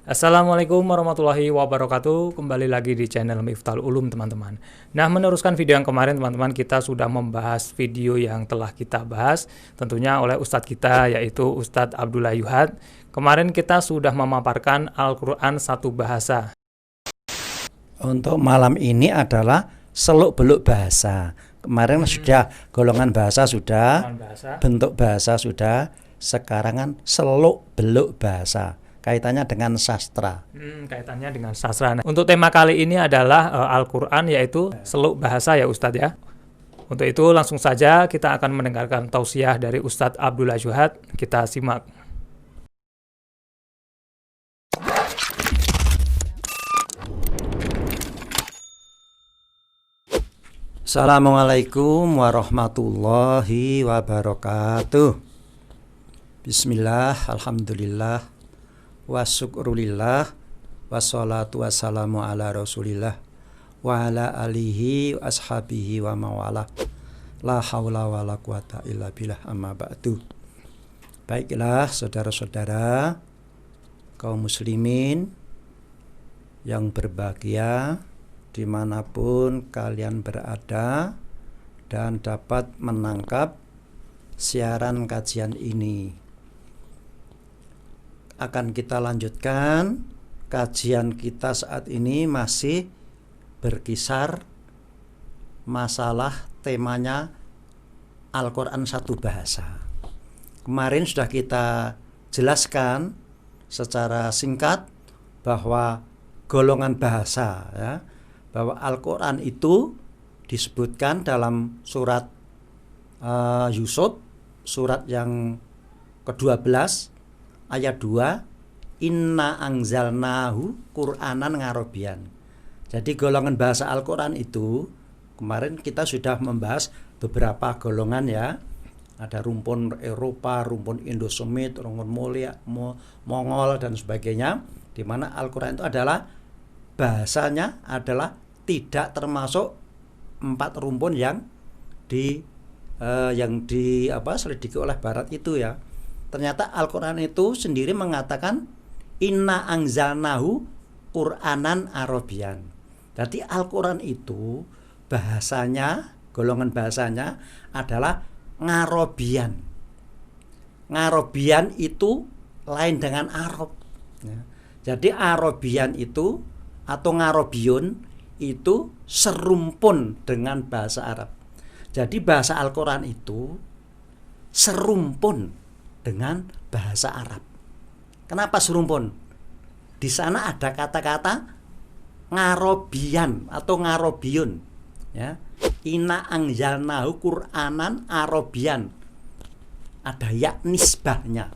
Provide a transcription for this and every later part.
Assalamualaikum warahmatullahi wabarakatuh. Kembali lagi di channel Miftahul Ulum, teman-teman. Nah, meneruskan video yang kemarin, teman-teman, kita sudah membahas video yang telah kita bahas tentunya oleh Ustadz kita, yaitu Ustadz Abdullah Yuhad. Kemarin kita sudah memaparkan Al-Quran satu bahasa. Untuk malam ini adalah seluk-beluk bahasa. Kemarin sudah golongan bahasa sudah, bentuk bahasa sudah. Sekarang kan seluk-beluk bahasa. Kaitannya dengan sastra. Kaitannya dengan sastra. Nah, untuk tema kali ini adalah Al-Quran, yaitu seluk bahasa ya Ustadz ya. Untuk itu langsung saja kita akan mendengarkan tausiah dari Ustadz Abdullah Yuhad. Kita simak. Assalamualaikum warahmatullahi wabarakatuh. Bismillah, alhamdulillah, wa syukrulillah, wassalatu wassalamu ala rasulillah, wa ala alihi wa ashabihi wa mawala, la hawla wa la quwata illa billah, amma ba'du. Baiklah saudara-saudara kaum muslimin yang berbahagia dimanapun kalian berada dan dapat menangkap siaran kajian ini. Akan kita lanjutkan kajian kita saat ini masih berkisar masalah temanya Al-Quran satu bahasa. Kemarin sudah kita jelaskan secara singkat bahwa golongan bahasa ya, bahwa Al-Quran itu disebutkan dalam surat Yusuf, surat yang ke-12 ayat 2, inna anzalnahu Qur'anan Arabian. Jadi golongan bahasa Al-Quran itu kemarin kita sudah membahas beberapa golongan ya. Ada rumpun Eropa, rumpun Indo-Semit, rumpun Mongol dan sebagainya, di mana Al-Quran itu adalah bahasanya adalah tidak termasuk 4 rumpun yang selidiki oleh Barat itu ya. Ternyata Al-Quran itu sendiri mengatakan inna anzalnahu Qur'anan Arabian. Jadi Al-Quran itu bahasanya, golongan bahasanya adalah Ngarobian. Ngarobian itu lain dengan Arab ya. Jadi Arabian itu atau Ngarobiun itu serumpun dengan bahasa Arab. Jadi bahasa Al-Quran itu serumpun dengan bahasa Arab. Kenapa serumpun? Di sana ada kata-kata Ngarobian atau Ngarobiun ya. Inna anzalnahu Qur'anan Arabian. Ada ya nisbahnya.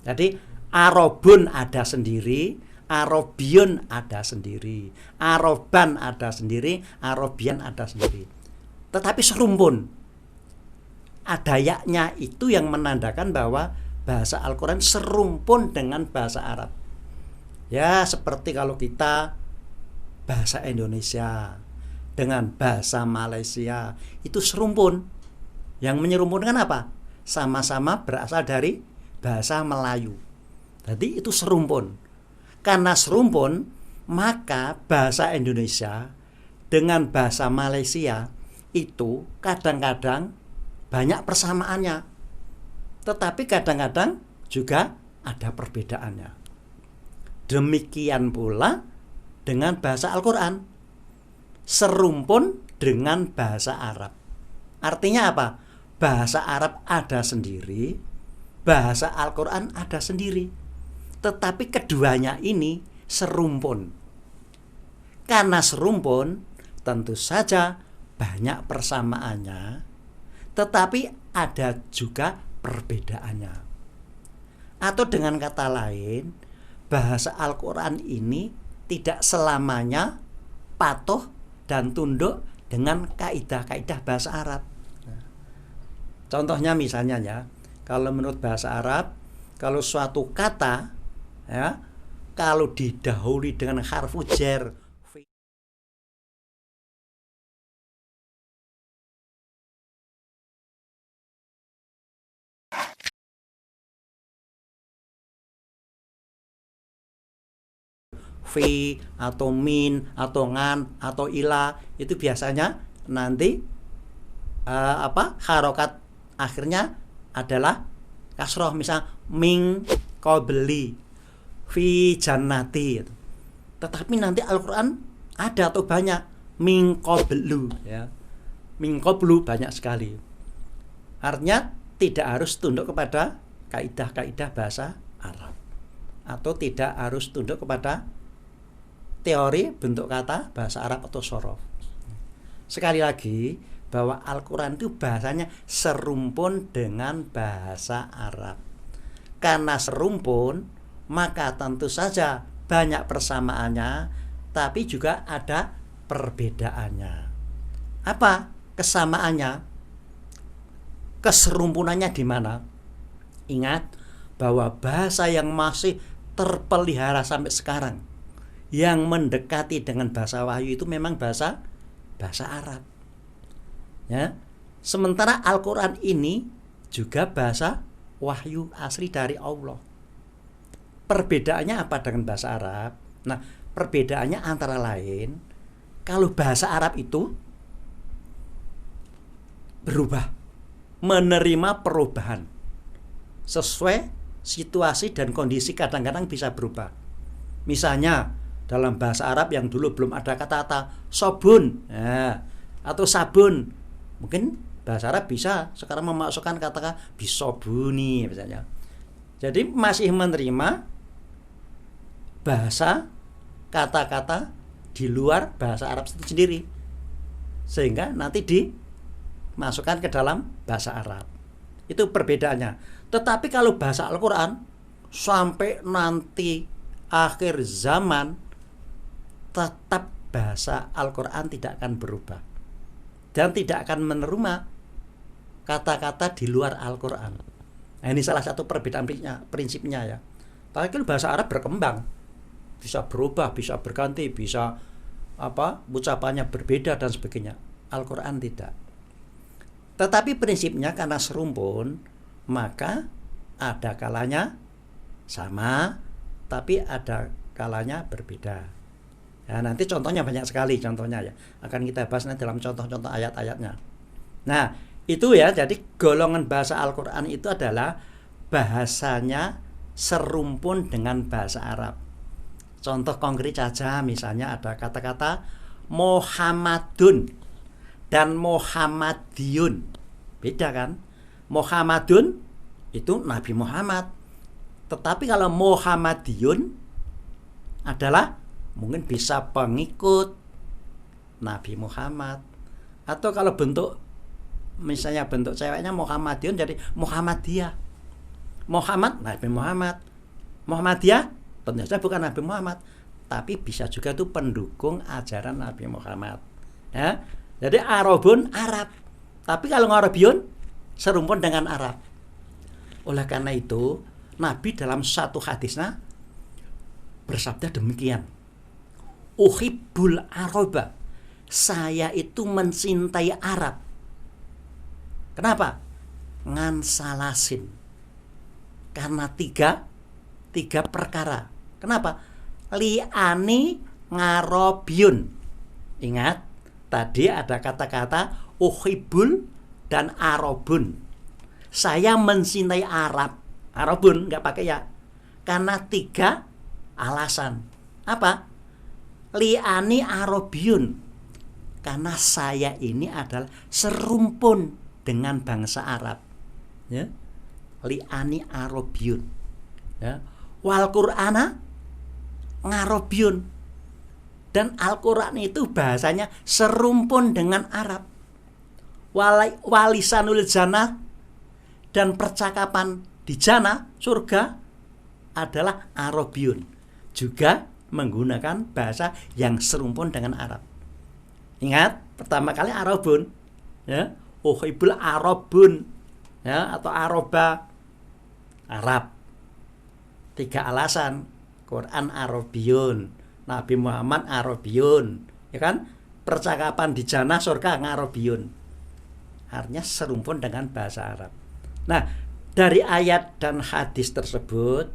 Jadi Arabun ada sendiri, Arabiun ada sendiri, Araban ada sendiri, Arabian ada sendiri. Tetapi serumpun. Ada yaknya itu yang menandakan bahwa bahasa Al-Quran serumpun dengan bahasa Arab. Ya, seperti kalau kita bahasa Indonesia dengan bahasa Malaysia itu serumpun. Yang menyerumpunkan apa? Sama-sama berasal dari bahasa Melayu. Jadi itu serumpun. Karena serumpun, maka bahasa Indonesia dengan bahasa Malaysia itu kadang-kadang banyak persamaannya, tetapi kadang-kadang juga ada perbedaannya. Demikian pula dengan bahasa Al-Quran, serumpun dengan bahasa Arab. Artinya apa? Bahasa Arab ada sendiri, bahasa Al-Quran ada sendiri, tetapi keduanya ini serumpun. Karena serumpun, tentu saja banyak persamaannya, tetapi ada juga perbedaannya. Atau dengan kata lain, bahasa Al-Quran ini tidak selamanya patuh dan tunduk dengan kaidah-kaidah bahasa Arab. Contohnya misalnya ya, kalau menurut bahasa Arab, kalau suatu kata ya, kalau didahului dengan harfu jar fi atau min atau ngan atau ila itu biasanya nanti harokat akhirnya adalah kasroh, misal min qabli fi jannati. Tetapi nanti Al-Qur'an ada atau banyak min qablu ya. Min qablu banyak sekali. Artinya tidak harus tunduk kepada kaidah-kaidah bahasa Arab atau tidak harus tunduk kepada teori bentuk kata bahasa Arab atau sorof. Sekali lagi bahwa Al-Quran itu bahasanya serumpun dengan bahasa Arab. Karena serumpun, maka tentu saja banyak persamaannya, tapi juga ada perbedaannya. Apa kesamaannya? Keserumpunannya di mana? Ingat bahwa bahasa yang masih terpelihara sampai sekarang, yang mendekati dengan bahasa wahyu itu memang bahasa Arab. Ya. Sementara Al-Qur'an ini juga bahasa wahyu asli dari Allah. Perbedaannya apa dengan bahasa Arab? Nah, perbedaannya antara lain, kalau bahasa Arab itu berubah, menerima perubahan sesuai situasi dan kondisi, kadang-kadang bisa berubah. Misalnya dalam bahasa Arab yang dulu belum ada kata-kata sobun atau sabun, mungkin bahasa Arab bisa sekarang memasukkan kata-kata bisobuni misalnya. Jadi masih menerima bahasa kata-kata di luar bahasa Arab itu sendiri, sehingga nanti dimasukkan ke dalam bahasa Arab. Itu perbedaannya. Tetapi kalau bahasa Al-Quran sampai nanti akhir zaman, tetap bahasa Al-Quran tidak akan berubah dan tidak akan menerima kata-kata di luar Al-Quran. Nah, ini salah satu perbedaan prinsipnya ya. Tapi kalau bahasa Arab berkembang, bisa berubah, bisa berganti, bisa ucapannya berbeda dan sebagainya. Al-Quran tidak. Tetapi prinsipnya karena serumpun, maka ada kalanya sama, tapi ada kalanya berbeda. Ya, nanti contohnya banyak sekali contohnya ya. Akan kita bahas nanti dalam contoh-contoh ayat-ayatnya. Nah, itu ya, jadi golongan bahasa Al-Quran itu adalah bahasanya serumpun dengan bahasa Arab. Contoh konkret saja, misalnya ada kata-kata Muhammadun dan Muhammadiyun. Beda kan? Muhammadun itu Nabi Muhammad. Tetapi kalau Muhammadiyun adalah mungkin bisa pengikut Nabi Muhammad. Atau kalau bentuk, misalnya bentuk ceweknya Muhammadiyun, jadi Muhammadiyah. Muhammad, Nabi Muhammad. Muhammadiyah tentu saja bukan Nabi Muhammad, tapi bisa juga itu pendukung ajaran Nabi Muhammad ya. Jadi Arabun Arab, tapi kalau Arabiyun serumpun dengan Arab. Oleh karena itu Nabi dalam satu hadisnya bersabda demikian, uhibbul araba, saya itu mencintai Arab. Kenapa? Ngan salasin, karena tiga perkara. Kenapa? Li'ani ngarobiyun. Ingat, tadi ada kata-kata uhibbul dan arabun. Saya mencintai Arab. Arabun nggak pakai ya. Karena tiga alasan. Apa? Li'ani arabiyun. Karena saya ini adalah serumpun dengan bangsa Arab. Ya. Li'ani arabiyun. Ya. Wal Qur'ana ngarabiyun. Dan Al-Quran itu bahasanya serumpun dengan Arab. Walisanul jannah, dan percakapan di jannah, surga, adalah Arabiyun, juga menggunakan bahasa yang serumpun dengan Arab. Ingat, pertama kali Arabun ya, uhibbul arabun ya, atau araba, Arab. Tiga alasan. Quran Arabiyun, Nabi Muhammad Arabiyun, ya kan? Percakapan di jannah surga Arabiyun. Artinya serumpun dengan bahasa Arab. Nah, dari ayat dan hadis tersebut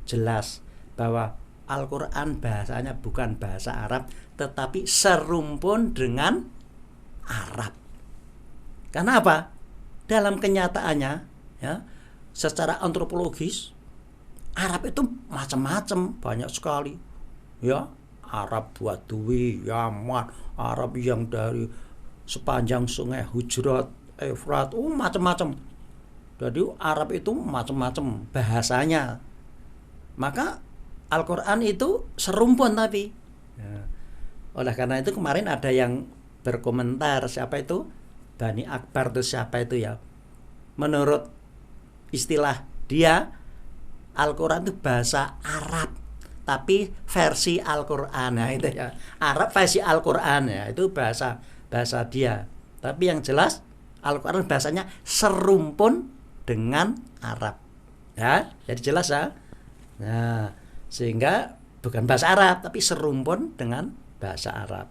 jelas bahwa Al-Quran bahasanya bukan bahasa Arab, tetapi serumpun dengan Arab. Karena apa? Dalam kenyataannya, ya, secara antropologis, Arab itu macam-macam, banyak sekali. Ya, Arab Badui, Yaman, Arab yang dari sepanjang sungai Hujurat, Efrat, macam-macam. Jadi Arab itu macam-macam bahasanya. Maka Al-Quran itu serumpun tapi. Ya. Oleh karena itu kemarin ada yang berkomentar, siapa itu? Bani Akbar itu siapa itu ya? Menurut istilah dia, Al-Quran itu bahasa Arab, tapi versi Al-Quran. Nah itu ya, Arab versi Al-Quran ya, itu bahasa dia. Tapi yang jelas Al-Quran bahasanya serumpun dengan Arab. Ya, jadi jelas ya. Nah, sehingga bukan bahasa Arab tapi serumpun dengan bahasa Arab.